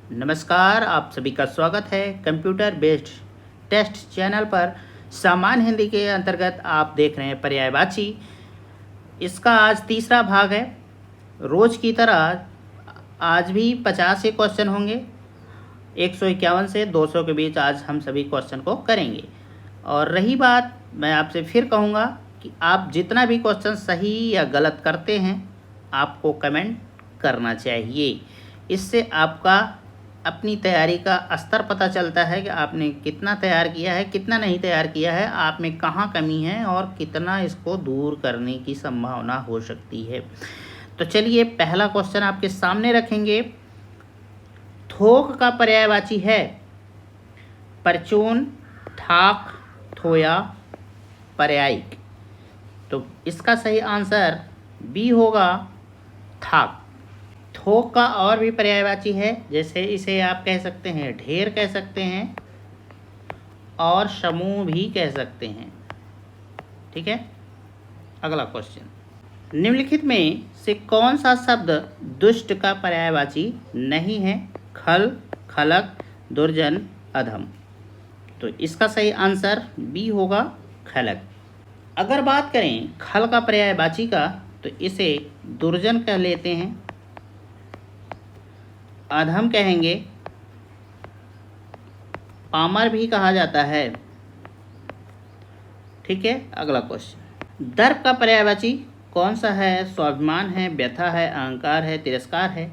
नमस्कार, आप सभी का स्वागत है कंप्यूटर बेस्ड टेस्ट चैनल पर। सामान्य हिंदी के अंतर्गत आप देख रहे हैं पर्यायवाची। इसका आज तीसरा भाग है। रोज़ की तरह आज भी 50 से क्वेश्चन होंगे। 151 से 200 के बीच आज हम सभी क्वेश्चन को करेंगे। और रही बात, मैं आपसे फिर कहूँगा कि आप जितना भी क्वेश्चन सही या गलत करते हैं आपको कमेंट करना चाहिए। इससे आपका अपनी तैयारी का स्तर पता चलता है कि आपने कितना तैयार किया है, कितना नहीं तैयार किया है, आप में कहाँ कमी है और कितना इसको दूर करने की संभावना हो सकती है। तो चलिए पहला क्वेश्चन आपके सामने रखेंगे। थोक का पर्यायवाची है परचून, ठाक, थोया, पर्यायिक। तो इसका सही आंसर बी होगा, थाक। थोक का और भी पर्यायवाची है, जैसे इसे आप कह सकते हैं ढेर कह सकते हैं और समूह भी कह सकते हैं। ठीक है, अगला क्वेश्चन, निम्नलिखित में से कौन सा शब्द दुष्ट का पर्यायवाची नहीं है? खल, खलक, दुर्जन, अधम। तो इसका सही आंसर बी होगा, खलक। अगर बात करें खल का पर्यायवाची का तो इसे दुर्जन कह लेते हैं, अधम कहेंगे, पामर भी कहा जाता है। ठीक है, अगला क्वेश्चन, दर्प का पर्यायवाची कौन सा है? स्वाभिमान है, व्यथा है, अहंकार है, तिरस्कार है।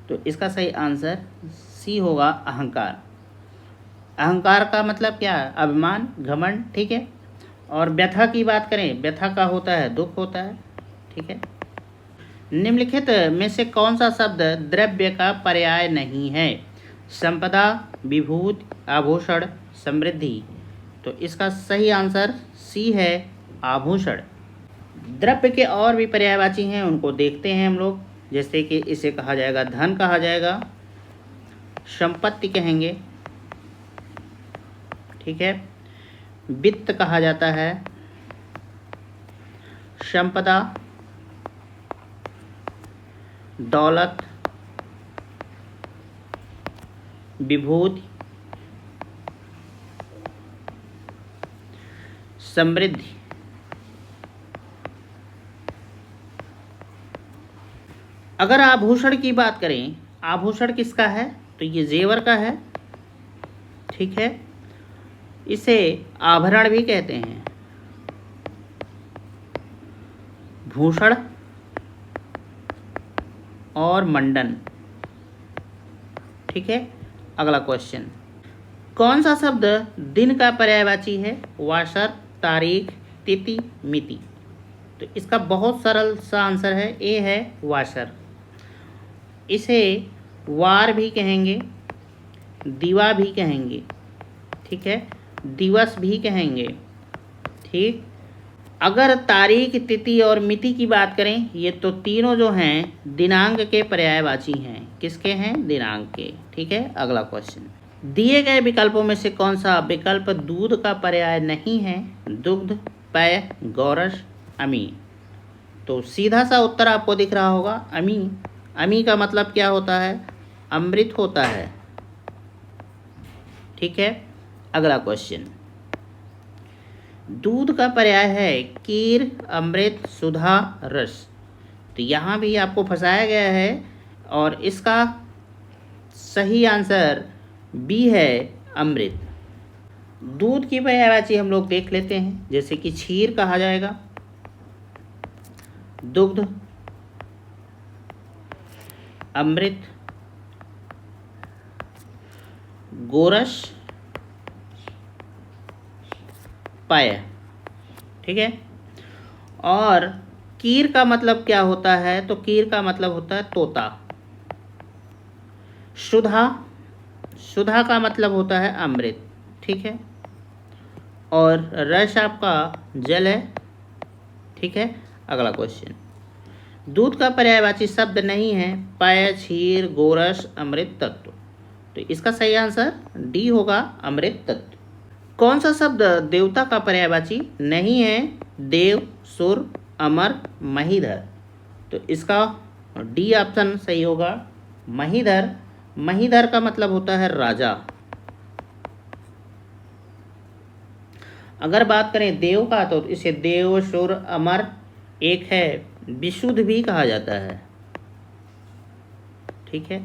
तो इसका सही आंसर सी होगा, अहंकार। अहंकार का मतलब क्या है? अभिमान, घमंड। ठीक है, और व्यथा की बात करें, व्यथा का होता है दुख होता है। ठीक है, निम्नलिखित में से कौन सा शब्द द्रव्य का पर्याय नहीं है? संपदा, विभूति, आभूषण, समृद्धि। तो इसका सही आंसर सी है, आभूषण। द्रव्य के और भी पर्यायवाची हैं, उनको देखते हैं हम लोग। जैसे कि इसे कहा जाएगा धन, कहा जाएगा, संपत्ति कहेंगे। ठीक है, वित्त कहा जाता है, संपदा, दौलत, विभूति, समृद्धि। अगर आभूषण की बात करें, आभूषण किसका है? तो ये जेवर का है। ठीक है, इसे आभरण भी कहते हैं, भूषण और मंडन। ठीक है, अगला क्वेश्चन, कौन सा शब्द दिन का पर्यायवाची है? वासर, तारीख, तिथि, मिति। तो इसका बहुत सरल सा आंसर है, ए है, वासर। इसे वार भी कहेंगे, दिवा भी कहेंगे। ठीक है, दिवस भी कहेंगे। ठीक, अगर तारीख, तिथि और मिति की बात करें, ये तो तीनों जो हैं दिनांक के पर्यायवाची हैं। किसके हैं? दिनांक के। ठीक है, अगला क्वेश्चन, दिए गए विकल्पों में से कौन सा विकल्प दूध का पर्याय नहीं है? दुग्ध, पेय, गोरस, अमी। तो सीधा सा उत्तर आपको दिख रहा होगा, अमी। अमी का मतलब क्या होता है? अमृत होता है। ठीक है, अगला क्वेश्चन, दूध का पर्याय है कीर, अमृत, सुधा, रस। तो यहाँ भी आपको फंसाया गया है और इसका सही आंसर बी है, अमृत। दूध की पर्यायवाची हम लोग देख लेते हैं, जैसे कि क्षीर कहा जाएगा, दुग्ध, अमृत, गोरस, पेय। ठीक है, और कीर का मतलब क्या होता है? तो कीर का मतलब होता है तोता। सुधा, सुधा का मतलब होता है अमृत। ठीक है, और रस आपका जल है। ठीक है, अगला क्वेश्चन, दूध का पर्यायवाची शब्द नहीं है? पेय, क्षीर, गोरस, अमृत, तत्व। तो इसका सही आंसर डी होगा, अमृत तत्व। कौन सा शब्द देवता का पर्यायवाची नहीं है? देव, सुर, अमर, महीधर। तो इसका डी ऑप्शन सही होगा, महीधर। महीधर का मतलब होता है राजा। अगर बात करें देव का तो इसे देव, सुर, अमर, एक है विशुद्ध भी कहा जाता है, ठीक है।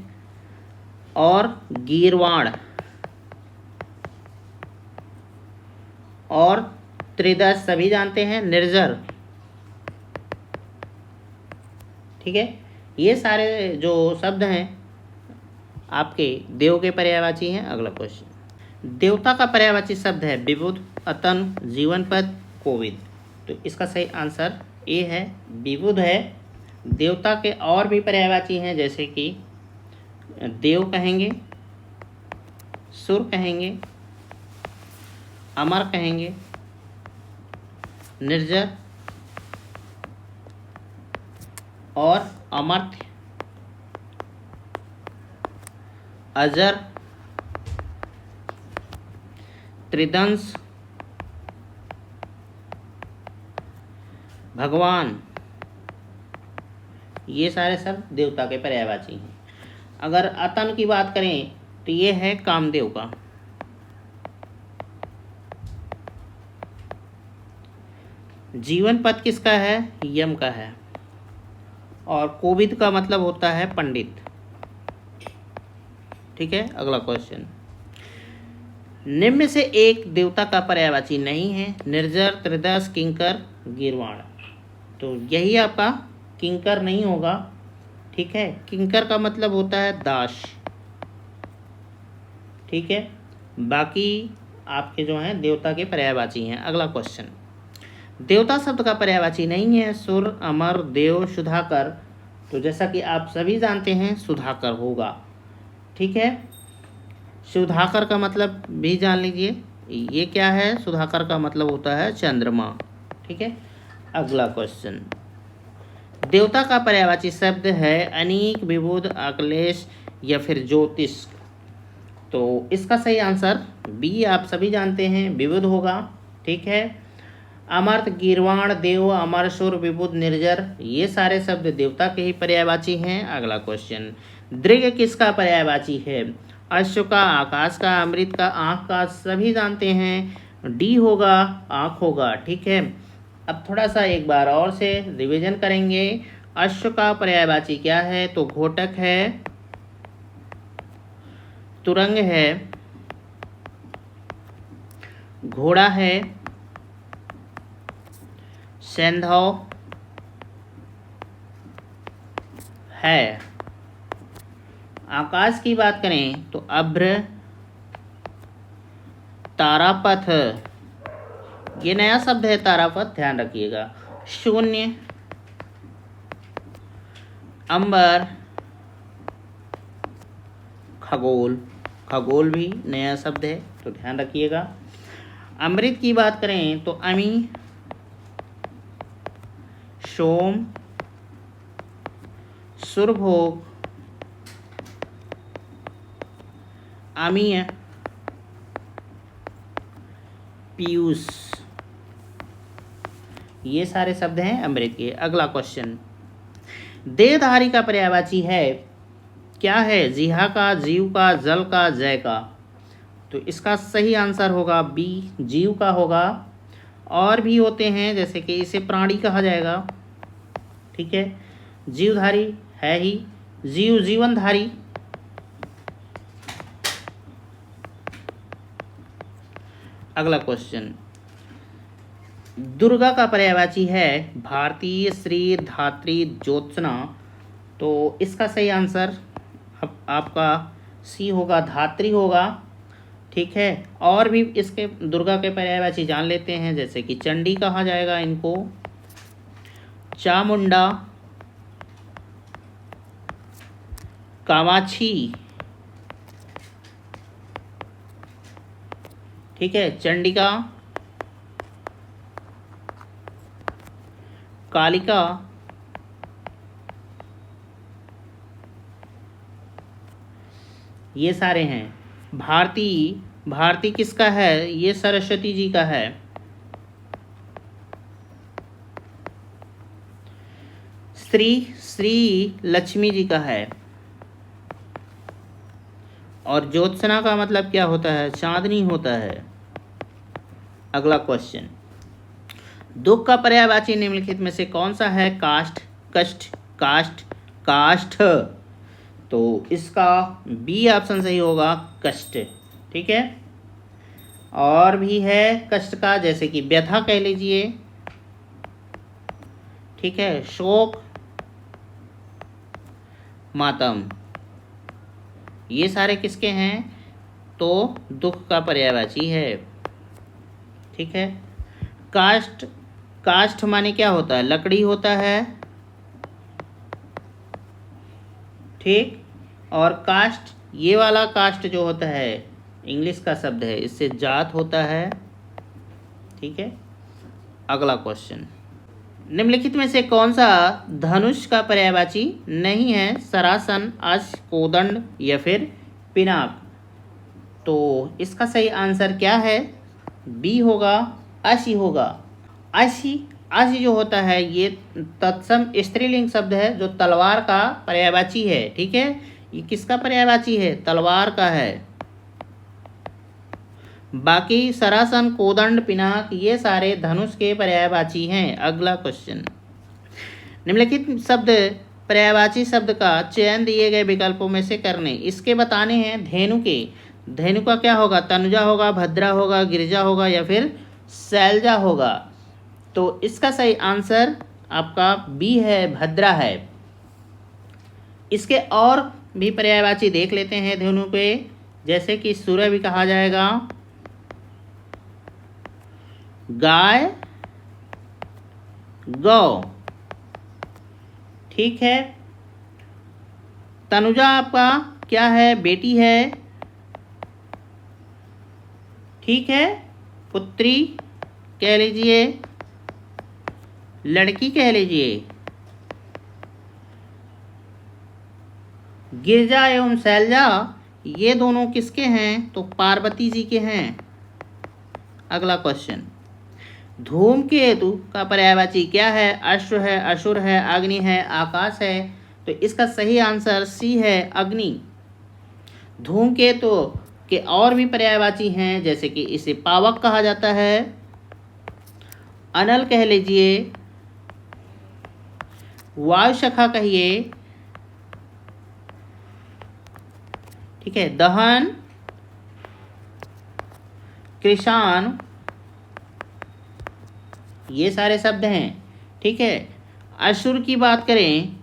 और गीरवाण और त्रिदश सभी जानते हैं, निर्जर, ठीक है। ये सारे जो शब्द हैं आपके देव के पर्यायवाची हैं। अगला क्वेश्चन, देवता का पर्यायवाची शब्द है विबुध, अतन, जीवनपद, कोविद। तो इसका सही आंसर ए है, विबुध है। देवता के और भी पर्यायवाची हैं, जैसे कि देव कहेंगे, सुर कहेंगे, अमर कहेंगे, निर्जर और अमर्त्य, अजर, त्रिदंश, भगवान, ये सारे सब देवता के पर्यायवाची हैं। अगर अतन की बात करें तो ये है कामदेव का। जीवन पद किसका है? यम का है। और कोविद का मतलब होता है पंडित, ठीक है। अगला क्वेश्चन, निम्न में से एक देवता का पर्यायवाची नहीं है, निर्जर, त्रिदश, किंकर, गीरवाण। तो यही आपका किंकर नहीं होगा, ठीक है। किंकर का मतलब होता है दास, ठीक है। बाकी आपके जो हैं देवता के पर्यायवाची हैं। अगला क्वेश्चन, देवता शब्द का पर्यायवाची नहीं है, सुर, अमर, देव, सुधाकर। तो जैसा कि आप सभी जानते हैं सुधाकर होगा, ठीक है। सुधाकर का मतलब भी जान लीजिए, ये क्या है? सुधाकर का मतलब होता है चंद्रमा, ठीक है। अगला क्वेश्चन, देवता का पर्यायवाची शब्द है अनीक, विबुध, अखिलेश या फिर ज्योतिष। तो इसका सही आंसर बी आप सभी जानते हैं, विबुध होगा, ठीक है। अमर्त, गीरवाण, देव, अमर, सुर, विबुध, निर्जर, ये सारे शब्द देवता के ही पर्यायवाची हैं। अगला क्वेश्चन, दृग किसका पर्यायवाची है? अश्व का, आकाश का, अमृत का, आँख का, सभी जानते हैं डी होगा, आँख होगा, ठीक है। अब थोड़ा सा एक बार और से रिवीजन करेंगे। अश्व का पर्यायवाची क्या है? तो घोटक है, तुरंग है, घोड़ा है, सैंधव है। आकाश की बात करें तो अभ्र, तारापथ, ये नया शब्द है तारापथ, ध्यान रखिएगा। शून्य, अंबर, खगोल, खगोल भी नया शब्द है तो ध्यान रखिएगा। अमृत की बात करें तो अमी, सोम, सुरभोग, अमीय, पीयूष, ये सारे शब्द हैं अमृत के। अगला क्वेश्चन, देहधारी का पर्यायवाची है क्या है? जिहा का, जीव का, जल का, जय का। तो इसका सही आंसर होगा बी, जीव का होगा। और भी होते हैं जैसे कि इसे प्राणी कहा जाएगा, ठीक है। जीवधारी है ही, जीव जीवनधारी। अगला क्वेश्चन, दुर्गा का पर्यायवाची है भारतीय, श्री, धात्री, ज्योत्सना। तो इसका सही आंसर आपका सी होगा, धात्री होगा, ठीक है। और भी इसके दुर्गा के पर्यायवाची जान लेते हैं, जैसे कि चंडी कहा जाएगा इनको, चामुंडा, कामाक्षी, ठीक है, चंडिका, कालिका, ये सारे हैं। भारती, भारती किसका है? ये सरस्वती जी का है। श्री, श्री लक्ष्मी जी का है। और ज्योत्सना का मतलब क्या होता है? चांदनी होता है। अगला क्वेश्चन, दुख का पर्यायवाची निम्नलिखित में से कौन सा है? काष्ठ, कष्ट, काष्ठ, काष्ठ। तो इसका बी ऑप्शन सही होगा, कष्ट। ठीक है, और भी है कष्ट का, जैसे कि व्यथा कह लीजिए। ठीक है, शोक, मातम, ये सारे किसके हैं? तो दुख का पर्यायवाची है। ठीक है, काष्ठ, काष्ठ माने क्या होता है? लकड़ी होता है। ठीक, और काष्ठ, ये वाला काष्ठ जो होता है इंग्लिश का शब्द है, इससे जात होता है। ठीक है, अगला क्वेश्चन, निम्नलिखित में से कौन सा धनुष का पर्यायवाची नहीं है? सरासन, अश, कोदंड या फिर पिनाक। तो इसका सही आंसर क्या है? बी होगा, अशी होगा। अशी, अशी जो होता है ये तत्सम स्त्रीलिंग शब्द है जो तलवार का पर्यायवाची है। ठीक है, ये किसका पर्यायवाची है? तलवार का है। बाकी सरासन, कोदंड, पिनाक ये सारे धनुष के पर्यायवाची हैं। अगला क्वेश्चन, निम्नलिखित शब्द पर्यायवाची शब्द का चयन दिए गए विकल्पों में से करने। इसके बताने हैं धेनु के। धेनु का क्या होगा? तनुजा होगा, भद्रा होगा, गिरिजा होगा या फिर शैलजा होगा। तो इसका सही आंसर आपका बी है, भद्रा है। इसके और भी पर्यायवाची देख लेते हैं धेनु पे, जैसे कि सूर्य भी कहा जाएगा, गाय, गौ। ठीक है, तनुजा आपका क्या है? बेटी है। ठीक है, पुत्री कह लीजिए, लड़की कह लीजिए। गिरजा एवं शैलजा ये दोनों किसके हैं? तो पार्वती जी के हैं। अगला क्वेश्चन, धूमकेतु का पर्यायवाची क्या है? अश्व है, असुर है, अग्नि है, आकाश है। तो इसका सही आंसर सी है, अग्नि। धूमकेतु के और भी पर्यायवाची हैं, जैसे कि इसे पावक कहा जाता है, अनल कह लीजिए, वायुशखा कहिए। ठीक है, दहन, कृषाण, ये सारे शब्द हैं। ठीक है, असुर की बात करें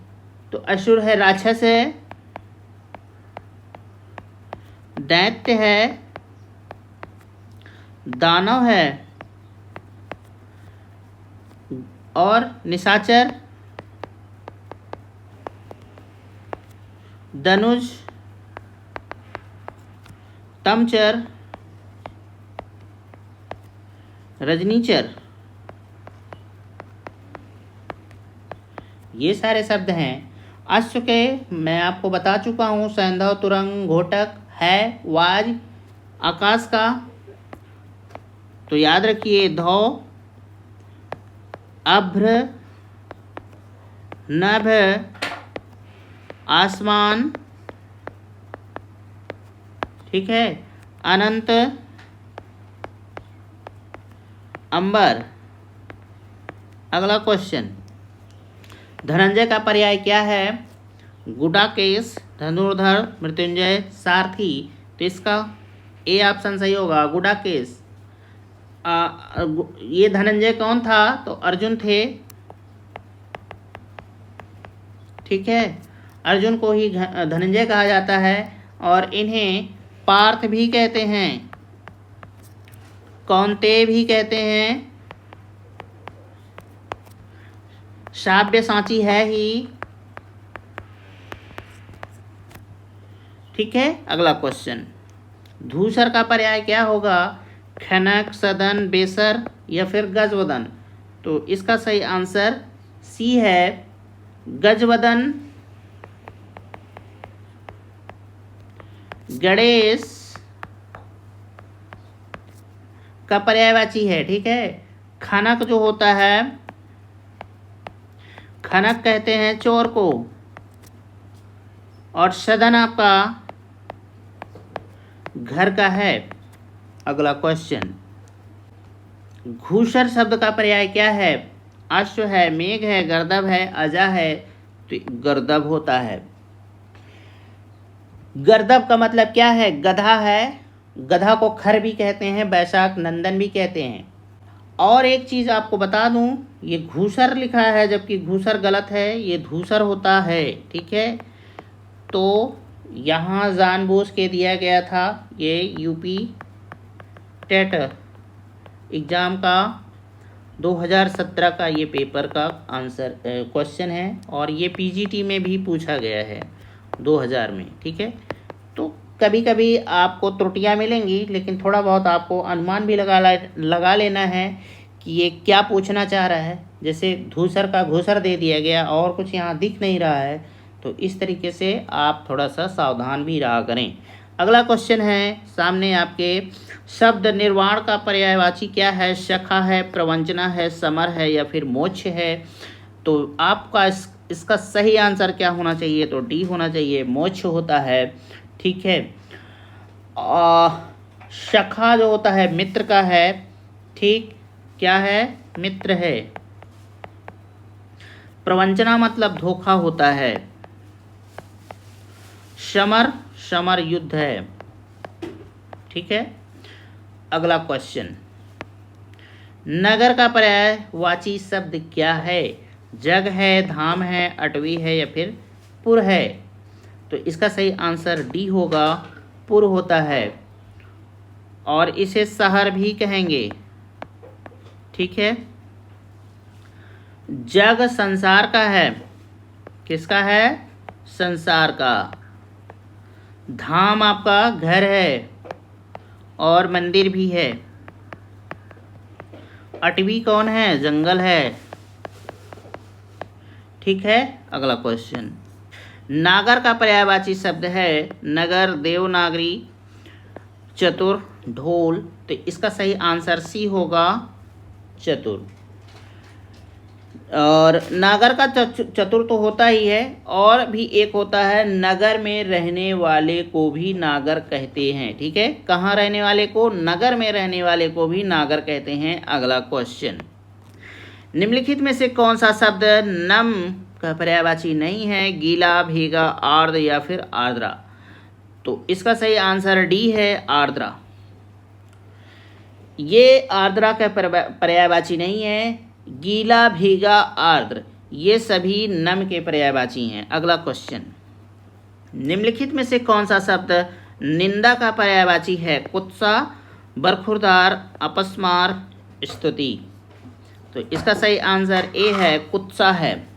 तो असुर है, राक्षस है, दैत्य है, दानव है और निशाचर, धनुष, तमचर, रजनीचर, ये सारे शब्द हैं। अश्व के मैं आपको बता चुका हूँ, सैंधव, तुरंग, घोटक है, वाज, आकाश का। तो याद रखिए, धौ, अभ्र, नभ, आसमान। ठीक है, अनंत, अंबर। अगला क्वेश्चन, धनंजय का पर्याय क्या है? गुडाकेश, धनुर्धर, मृत्युंजय, सारथी। तो इसका ए ऑप्शन सही होगा, गुडाकेश। ये धनंजय कौन था? तो अर्जुन थे। ठीक है, अर्जुन को ही धनंजय कहा जाता है और इन्हें पार्थ भी कहते हैं, कौन्तेय भी कहते हैं, साव्यसाची है ही। ठीक है, अगला क्वेश्चन, धूसर का पर्याय क्या होगा? खनक, सदन, बेसर या फिर गजवदन। तो इसका सही आंसर सी है, गजवदन। गणेश का पर्यायवाची है। ठीक है, खनक जो होता है, खनक कहते हैं चोर को, और सदन आपका घर का है। अगला क्वेश्चन, घूसर शब्द का पर्याय क्या है? अश्व है, मेघ है, गर्दभ है, अजा है। तो गर्दभ होता है। गर्दभ का मतलब क्या है? गधा है। गधा को खर भी कहते हैं, वैशाख नंदन भी कहते हैं। और एक चीज़ आपको बता दूं, ये घूसर लिखा है जबकि घूसर गलत है, ये धूसर होता है। ठीक है, तो यहाँ जानबूझ के दिया गया था। ये यूपी टेट एग्ज़ाम का 2017 का ये पेपर का आंसर क्वेश्चन है, और ये पीजीटी में भी पूछा गया है 2000 में। ठीक है, तो कभी कभी आपको त्रुटियां मिलेंगी, लेकिन थोड़ा बहुत आपको अनुमान भी लगा लेना है कि ये क्या पूछना चाह रहा है। जैसे धूसर का घूसर दे दिया गया और कुछ यहाँ दिख नहीं रहा है, तो इस तरीके से आप थोड़ा सा सावधान भी रहा करें। अगला क्वेश्चन है सामने आपके, शब्द निर्वाण का पर्यायवाची क्या है? शखा है, प्रवंचना है, समर है, या फिर मोक्ष है। तो आपका इसका सही आंसर क्या होना चाहिए? तो डी होना चाहिए, मोक्ष होता है। ठीक है, शखा जो होता है मित्र का है। ठीक, क्या है? मित्र है। प्रवंचना मतलब धोखा होता है। समर, समर युद्ध है। ठीक है, अगला क्वेश्चन, नगर का पर्यायवाची शब्द क्या है? जग है, धाम है, अटवी है, या फिर पुर है। तो इसका सही आंसर डी होगा, पुर होता है, और इसे शहर भी कहेंगे। ठीक है, जग संसार का है। किसका है? संसार का। धाम आपका घर है और मंदिर भी है। अटवी कौन है? जंगल है। ठीक है, अगला क्वेश्चन, नागर का पर्यायवाची शब्द है नगर, देवनागरी, चतुर, ढोल। तो इसका सही आंसर सी होगा, चतुर। और नागर का चतुर तो होता ही है, और भी एक होता है नगर में रहने वाले को भी नागर कहते हैं। ठीक है, कहाँ रहने वाले को? नगर में रहने वाले को भी नागर कहते हैं। अगला क्वेश्चन, निम्नलिखित में से कौन सा शब्द नम का पर्यायवाची नहीं है? गीला, भीगा, आर्द्र, या फिर आर्द्रा। तो इसका सही आंसर डी है, आर्द्रा। ये आर्द्रा का पर्यायवाची नहीं है। गीला, भीगा, आर्द्र ये सभी नम के पर्यायवाची हैं। अगला क्वेश्चन, निम्नलिखित में से कौन सा शब्द निंदा का पर्यायवाची है? कुत्सा, बरखुरदार, अपस्मार, स्तुति। तो इसका सही आंसर ए है, कुत्सा है।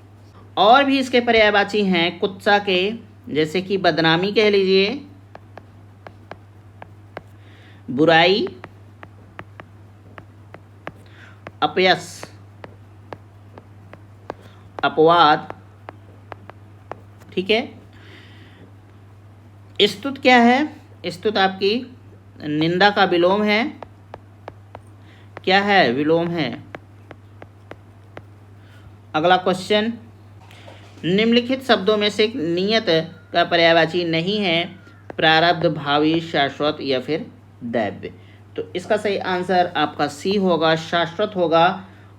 और भी इसके पर्यायवाची हैं कुत्सा के, जैसे कि बदनामी कह लीजिए, बुराई, अपयश, अपवाद। ठीक है, स्तुत क्या है? स्तुत आपकी निंदा का विलोम है। क्या है? विलोम है। अगला क्वेश्चन, निम्नलिखित शब्दों में से नियत का पर्यायवाची नहीं है? प्रारब्ध, भावी, शाश्वत, या फिर दैव्य। तो इसका सही आंसर आपका सी होगा, शाश्वत होगा।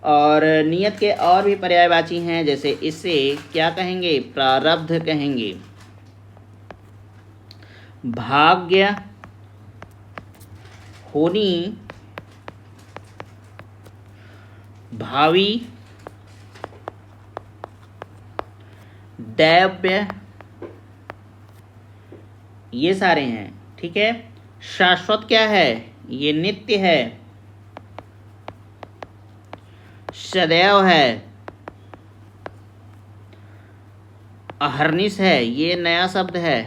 और नियत के और भी पर्यायवाची हैं, जैसे इसे क्या कहेंगे? प्रारब्ध कहेंगे। भाग्य, होनी, भावी, दैव्य, ये सारे हैं। ठीक है, शाश्वत क्या है? ये नित्य है, सदैव है। अहर्निश है, ये नया शब्द है,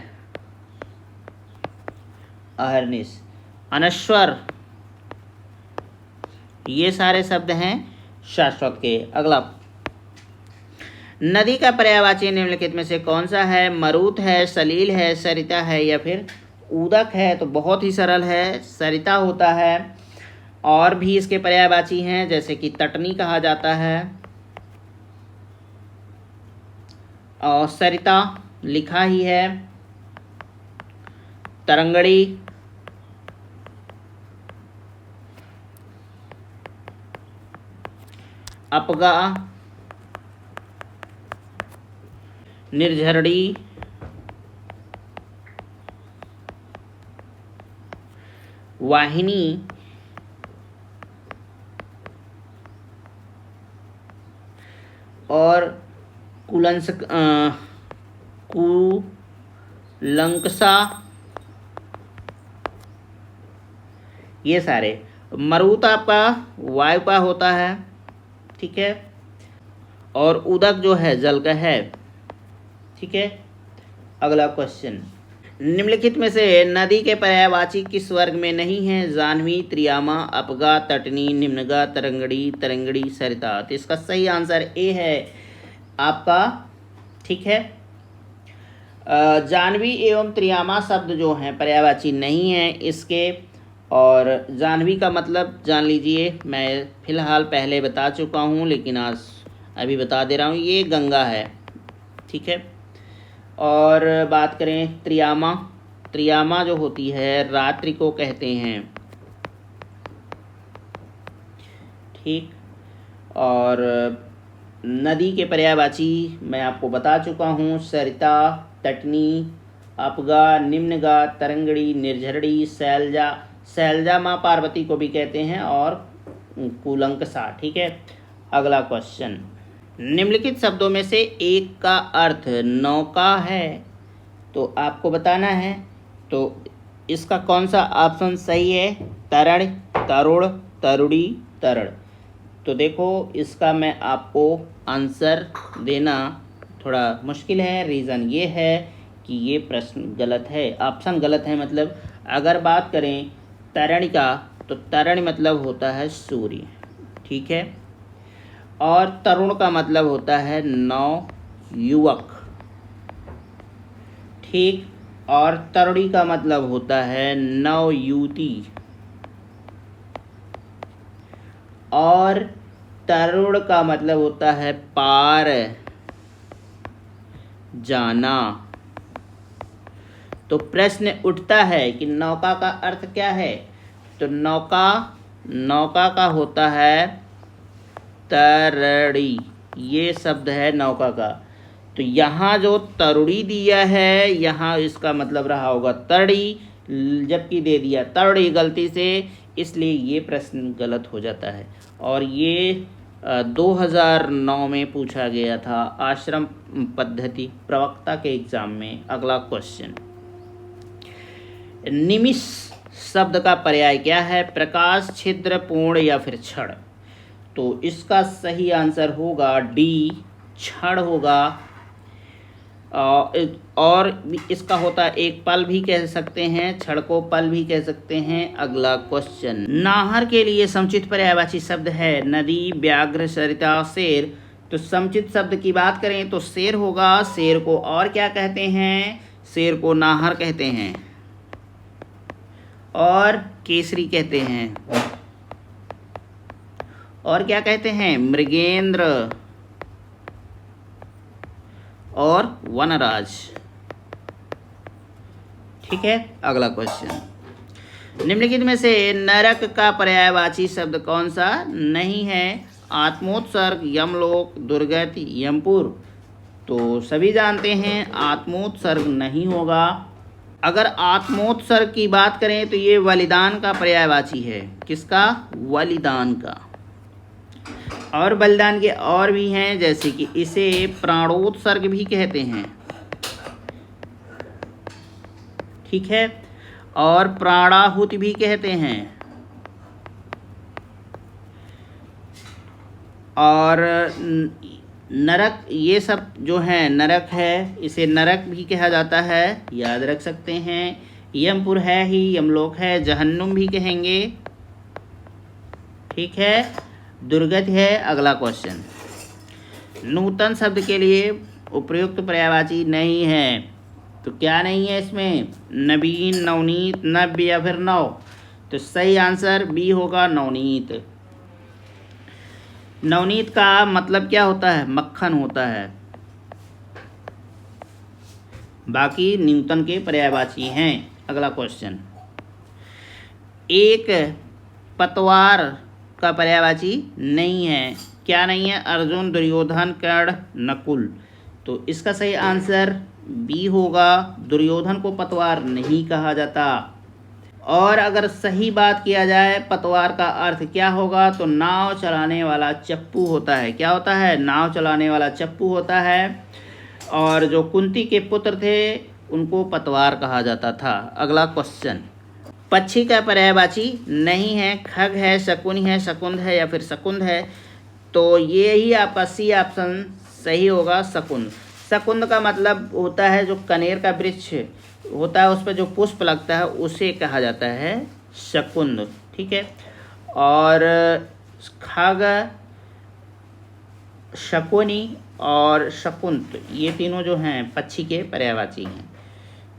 अहर्निश। अनश्वर, ये सारे शब्द हैं शाश्वत के। अगला, नदी का पर्यायवाची निम्नलिखित में से कौन सा है? मरुत है, सलील है, सरिता है, या फिर उदक है। तो बहुत ही सरल है, सरिता होता है। और भी इसके पर्यायवाची हैं, जैसे कि तटनी कहा जाता है, और सरिता लिखा ही है, तरंगड़ी, अपगा, निर्झरड़ी, वाहिनी, और कुलंकसा, ये सारे। मरुत आपका वायु का होता है, ठीक है, और उदक जो है जल का है, ठीक है। अगला क्वेश्चन, निम्नलिखित में से नदी के पर्यायवाची किस वर्ग में नहीं है? जाह्नवी, त्रियामा, अपगा, तटनी, निम्नगा, तरंगड़ी, तरंगड़ी, सरिता। तो इसका सही आंसर ए है आपका, ठीक है। जाह्नवी एवं त्रियामा शब्द जो हैं पर्यायवाची नहीं है इसके। और जाह्नवी का मतलब जान लीजिए, मैं फ़िलहाल पहले बता चुका हूँ लेकिन आज अभी बता दे रहा हूँ, ये गंगा है, ठीक है। और बात करें त्रियामा, त्रियामा जो होती है रात्रि को कहते हैं, ठीक। और नदी के पर्यायवाची मैं आपको बता चुका हूँ, सरिता, तटनी, अपगा, निम्नगा, तरंगड़ी, निर्झरड़ी, शैलजा, शैलजा माँ पार्वती को भी कहते हैं, और कुलंकसा, ठीक है। अगला क्वेश्चन, निम्नलिखित शब्दों में से एक का अर्थ नौका है, तो आपको बताना है। तो इसका कौन सा ऑप्शन सही है? तरण, तरुण, तरुड़ी, तरण। तो देखो इसका मैं आपको आंसर देना थोड़ा मुश्किल है। रीज़न ये है कि ये प्रश्न गलत है, ऑप्शन गलत है। मतलब अगर बात करें तरण का, तो तरण मतलब होता है सूर्य, ठीक है। और तरुण का मतलब होता है नव युवक, ठीक। और तरुणी का मतलब होता है नव युवती। और तरुण का मतलब होता है पार जाना। तो प्रश्न उठता है कि नौका का अर्थ क्या है? तो नौका, नौका का होता है तरड़ी, ये शब्द है नौका का। तो यहाँ जो तरुड़ी दिया है, यहाँ इसका मतलब रहा होगा तरड़ी, जबकि दे दिया तरड़ी गलती से, इसलिए ये प्रश्न गलत हो जाता है। और ये 2009 में पूछा गया था आश्रम पद्धति प्रवक्ता के एग्जाम में। अगला क्वेश्चन, निमिष शब्द का पर्याय क्या है? प्रकाश, छिद्र, पूर्ण या फिर क्षण। तो इसका सही आंसर होगा डी, क्षण होगा। और इसका होता है एक पल भी कह सकते हैं, क्षण को पल भी कह सकते हैं। अगला क्वेश्चन, नाहर के लिए समुचित पर्यायवाची शब्द है नदी, व्याघ्र, सरिता, शेर। तो समुचित शब्द की बात करें तो शेर होगा। शेर को और क्या कहते हैं? शेर को नाहर कहते हैं और केसरी कहते हैं। और क्या कहते हैं? मृगेंद्र और वनराज, ठीक है। अगला क्वेश्चन, निम्नलिखित में से नरक का पर्यायवाची शब्द कौन सा नहीं है? आत्मोत्सर्ग, यमलोक, दुर्गति, यमपुर। तो सभी जानते हैं आत्मोत्सर्ग नहीं होगा। अगर आत्मोत्सर्ग की बात करें तो ये बलिदान का पर्यायवाची है। किसका? बलिदान का। और बलिदान के और भी हैं, जैसे कि इसे प्राणोत्सर्ग भी कहते हैं, ठीक है। और प्राणाहुति भी कहते हैं। और नरक, ये सब जो है नरक है, इसे नरक भी कहा जाता है, याद रख सकते हैं। यमपुर है ही, यमलोक है, जहन्नुम भी कहेंगे, ठीक है। दुर्गति है। अगला क्वेश्चन, नूतन शब्द के लिए उपयुक्त पर्यायवाची नहीं है। तो क्या नहीं है इसमें? नवीन, नवनीत, नव्य या फिर नव। तो सही आंसर बी होगा, नवनीत। नवनीत का मतलब क्या होता है? मक्खन होता है। बाकी न्यूटन के पर्यायवाची हैं। अगला क्वेश्चन, एक पतवार का पर्यायवाची नहीं है। क्या नहीं है? अर्जुन, दुर्योधन, कर्ण, नकुल। तो इसका सही आंसर बी होगा, दुर्योधन को पतवार नहीं कहा जाता। और अगर सही बात किया जाए पतवार का अर्थ क्या होगा, तो नाव चलाने वाला चप्पू होता है। क्या होता है? नाव चलाने वाला चप्पू होता है। और जो कुंती के पुत्र थे उनको पतवार कहा जाता था। अगला क्वेश्चन, पक्षी का पर्यायवाची नहीं है, खग है, शकुनी है, शकुंद है या फिर शकुंद है। तो ये ही आपका सी ऑप्शन सही होगा, शकुंद। शकुंद का मतलब होता है जो कनेर का वृक्ष होता है उस पर जो पुष्प लगता है उसे कहा जाता है शकुंद। ठीक है। और खग, शकुनी और शकुंत ये तीनों जो हैं पक्षी के पर्यायवाची हैं।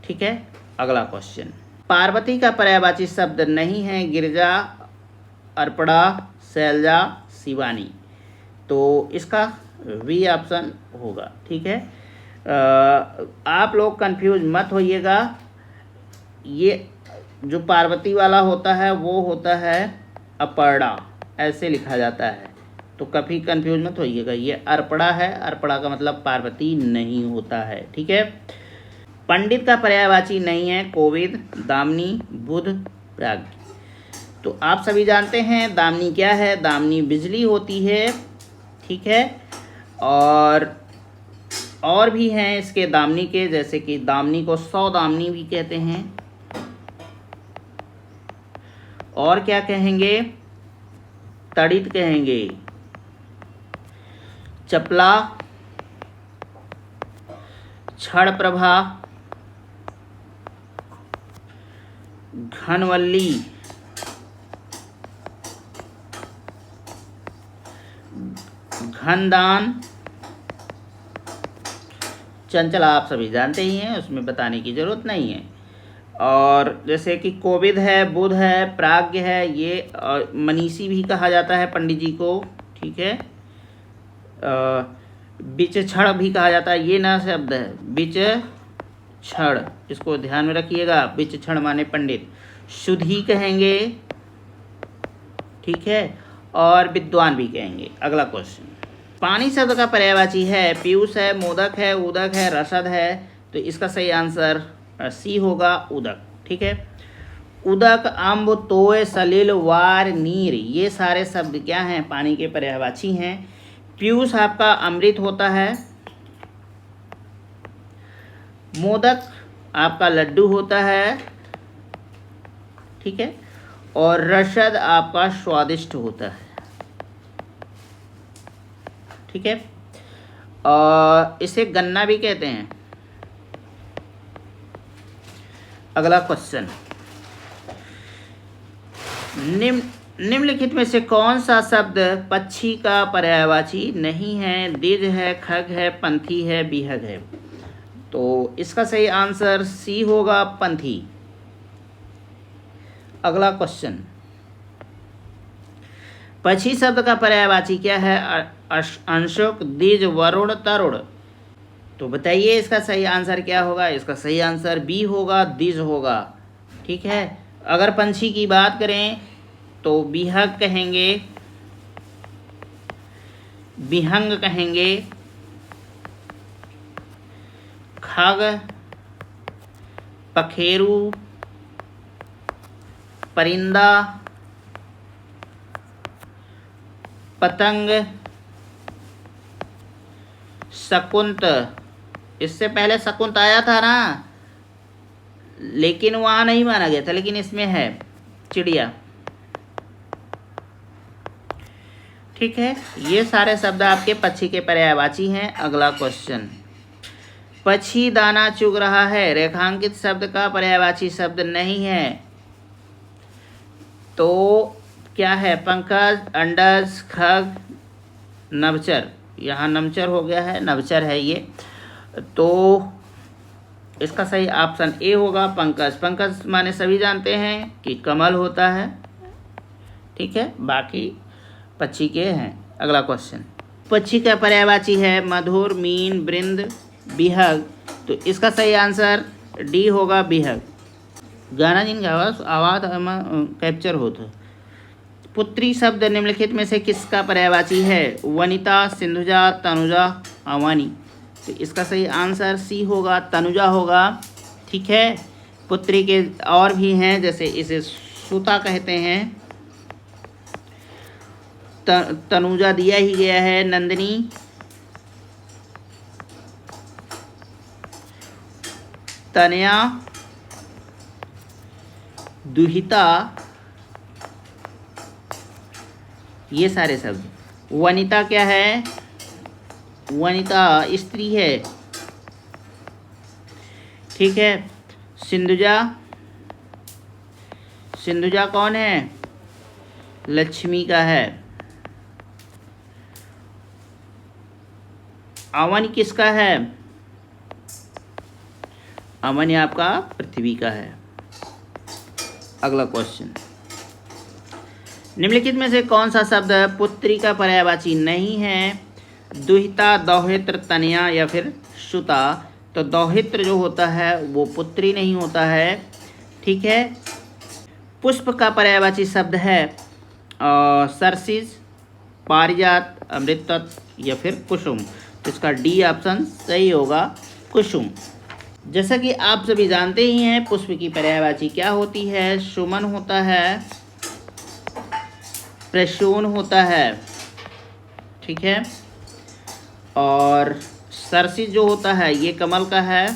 ठीक है। अगला क्वेश्चन, पार्वती का पर्यायवाची शब्द नहीं है, गिरिजा, अर्पणा, शैलजा, शिवानी। तो इसका वी ऑप्शन होगा। ठीक है। आप लोग कंफ्यूज मत होइएगा, ये जो पार्वती वाला होता है वो होता है अपर्णा, ऐसे लिखा जाता है। तो कभी कंफ्यूज मत होइएगा, ये अर्पणा है, अर्पणा का मतलब पार्वती नहीं होता है। ठीक है। पंडित का पर्यायवाची नहीं है, कोविद, दामिनी, बुध, प्राज्ञ। तो आप सभी जानते हैं दामिनी क्या है? दामिनी बिजली होती है। ठीक है। और भी हैं इसके दामिनी के, जैसे कि दामिनी को 100 दामिनी भी कहते हैं। और क्या कहेंगे? तड़ित कहेंगे, चपला, क्षण प्रभा, घनवल्ली, घनदान, चंचला आप सभी जानते ही हैं, उसमें बताने की जरूरत नहीं है। और जैसे कि कोविद है, बुध है, प्राज्ञ है, ये मनीषी भी कहा जाता है पंडित जी को। ठीक है। विचक्षण भी कहा जाता है, ये ना शब्द है विचक्षण, इसको ध्यान में रखिएगा। विचक्षण माने पंडित। शुद्धि कहेंगे। ठीक है। और विद्वान भी कहेंगे। अगला क्वेश्चन, पानी शब्द का पर्यायवाची है, पीयूष है, मोदक है, उदक है, रसद है। तो इसका सही आंसर सी होगा, उदक। ठीक है। उदक, अम्ब, तोय, सलिल, वार, नीर ये सारे शब्द क्या हैं? पानी के पर्यायवाची हैं। पीयूष आपका अमृत होता है, मोदक आपका लड्डू होता है। ठीक है। और रसद आपका स्वादिष्ट होता है। ठीक है। और इसे गन्ना भी कहते हैं। अगला क्वेश्चन, निम्नलिखित में से कौन सा शब्द पक्षी का पर्यायवाची नहीं है? दिज है, खग है, पंथी है, बिहग है। तो इसका सही आंसर सी होगा, पंथी। अगला क्वेश्चन, पक्षी शब्द का पर्यायवाची क्या है? अंशुक, दिज, वरुण, तरुण। तो बताइए इसका सही आंसर क्या होगा? इसका सही आंसर बी होगा, दिज होगा। ठीक है। अगर पंछी की बात करें तो बिहग कहेंगे, बिहंग कहेंगे, खग, पखेरु, परिंदा, पतंग, शकुंत। इससे पहले शकुंत आया था ना, लेकिन वहाँ नहीं माना गया था, लेकिन इसमें है चिड़िया। ठीक है। ये सारे शब्द आपके पक्षी के पर्यायवाची हैं। अगला क्वेश्चन, पक्षी दाना चुग रहा है, रेखांकित शब्द का पर्यायवाची शब्द नहीं है। तो क्या है? पंकज, अंडज, खग, नभचर। यहाँ नमचर हो गया है, नभचर है ये। तो इसका सही ऑप्शन ए होगा, पंकज। पंकज माने सभी जानते हैं कि कमल होता है। ठीक है। बाकी पक्षी के हैं। अगला क्वेश्चन, पक्षी का पर्यायवाची है मधुर, मीन, वृंद, बिहग। तो इसका सही आंसर डी होगा, बिहग। गाना जिनका आवाज़ कैप्चर होता। पुत्री शब्द निम्नलिखित में से किसका पर्यायवाची है? वनिता, सिंधुजा, तनुजा, अवानी। तो इसका सही आंसर सी होगा, तनुजा होगा। ठीक है, पुत्री के और भी हैं, जैसे इसे सुता कहते हैं, तनुजा दिया ही गया है, नंदिनी, तनया, दुहिता, ये सारे शब्द। वनिता क्या है? वनिता स्त्री है। ठीक है, सिंधुजा, सिंधुजा कौन है? लक्ष्मी का है। अवन किसका है? अवन आपका पृथ्वी का है। अगला क्वेश्चन, निम्नलिखित में से कौन सा शब्द पुत्री का पर्यायवाची नहीं है? दुहिता, दौहित्र, तनया या फिर सुता। तो दौहित्र जो होता है वो पुत्री नहीं होता है। ठीक है, पुष्प का पर्यायवाची शब्द है सरसिज, पारिजात, अमृतत्व या फिर कुसुम। तो इसका डी ऑप्शन सही होगा, कुसुम। जैसा कि आप सभी जानते ही हैं, पुष्प की पर्यायवाची क्या होती है? सुमन होता है, प्रसून होता है। ठीक है, और सरसिज जो होता है ये कमल का है।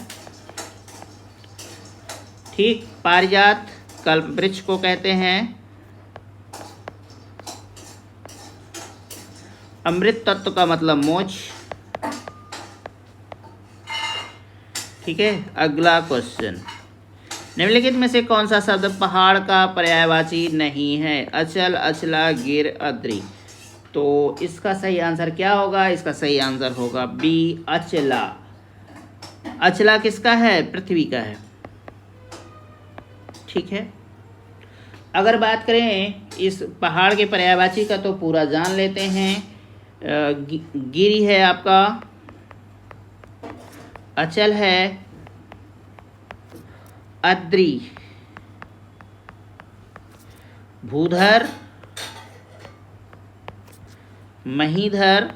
ठीक, पारिजात कल्प वृक्ष को कहते हैं। अमृत तत्व का मतलब मोक्ष। ठीक है, अगला क्वेश्चन, निम्नलिखित में से कौन सा शब्द पहाड़ का पर्यायवाची नहीं है? अचल, अचला, गिर, अद्री। तो इसका सही आंसर क्या होगा? इसका सही आंसर होगा बी, अचला। अचला किसका है? पृथ्वी का है। ठीक है, अगर बात करें इस पहाड़ के पर्यायवाची का तो पूरा जान लेते हैं। गिरी है आपका, अचल है, अद्री, भूधर, महीधर,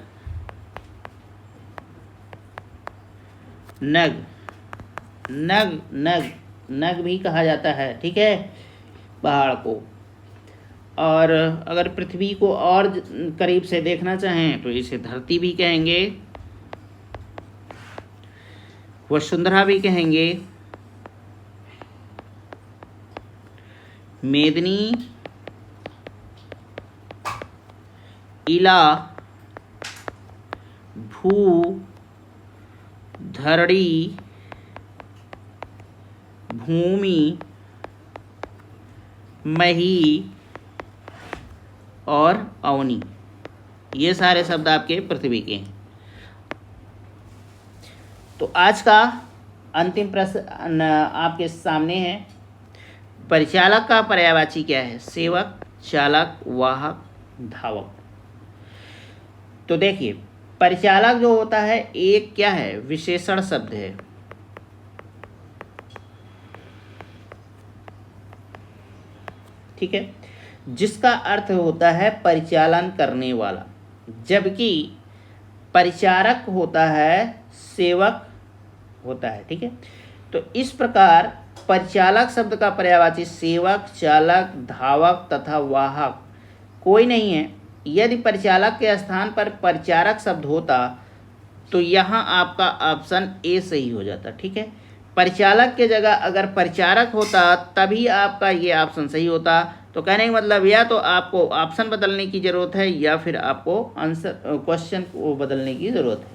नग। नग नग नग भी कहा जाता है। ठीक है, पहाड़ को। और अगर पृथ्वी को और करीब से देखना चाहें तो इसे धरती भी कहेंगे, वसुंधरा भी कहेंगे, मेदिनी, इला, भू, धरणी, भूमि, मही और अवनी। ये सारे शब्द आपके पृथ्वी के हैं। तो आज का अंतिम प्रश्न आपके सामने है, परिचालक का पर्यायवाची क्या है? सेवक, चालक, वाहक, धावक। तो देखिए, परिचालक जो होता है एक क्या है? विशेषण शब्द है। ठीक है, जिसका अर्थ होता है परिचालन करने वाला, जबकि परिचारक होता है सेवक होता है। ठीक है, तो इस प्रकार परिचालक शब्द का पर्यायवाची सेवक, चालक, धावक तथा वाहक कोई नहीं है। यदि परिचालक के स्थान पर परिचारक शब्द होता तो यहाँ आपका ऑप्शन ए सही हो जाता। ठीक है, परिचालक के जगह अगर परिचारक होता तभी आपका ये ऑप्शन सही होता। तो कहने का मतलब या तो आपको ऑप्शन बदलने की ज़रूरत है या फिर आपको आंसर क्वेश्चन को बदलने की ज़रूरत है।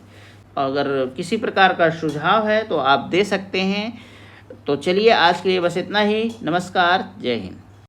अगर किसी प्रकार का सुझाव है तो आप दे सकते हैं। तो चलिए, आज के लिए बस इतना ही। नमस्कार, जय हिंद।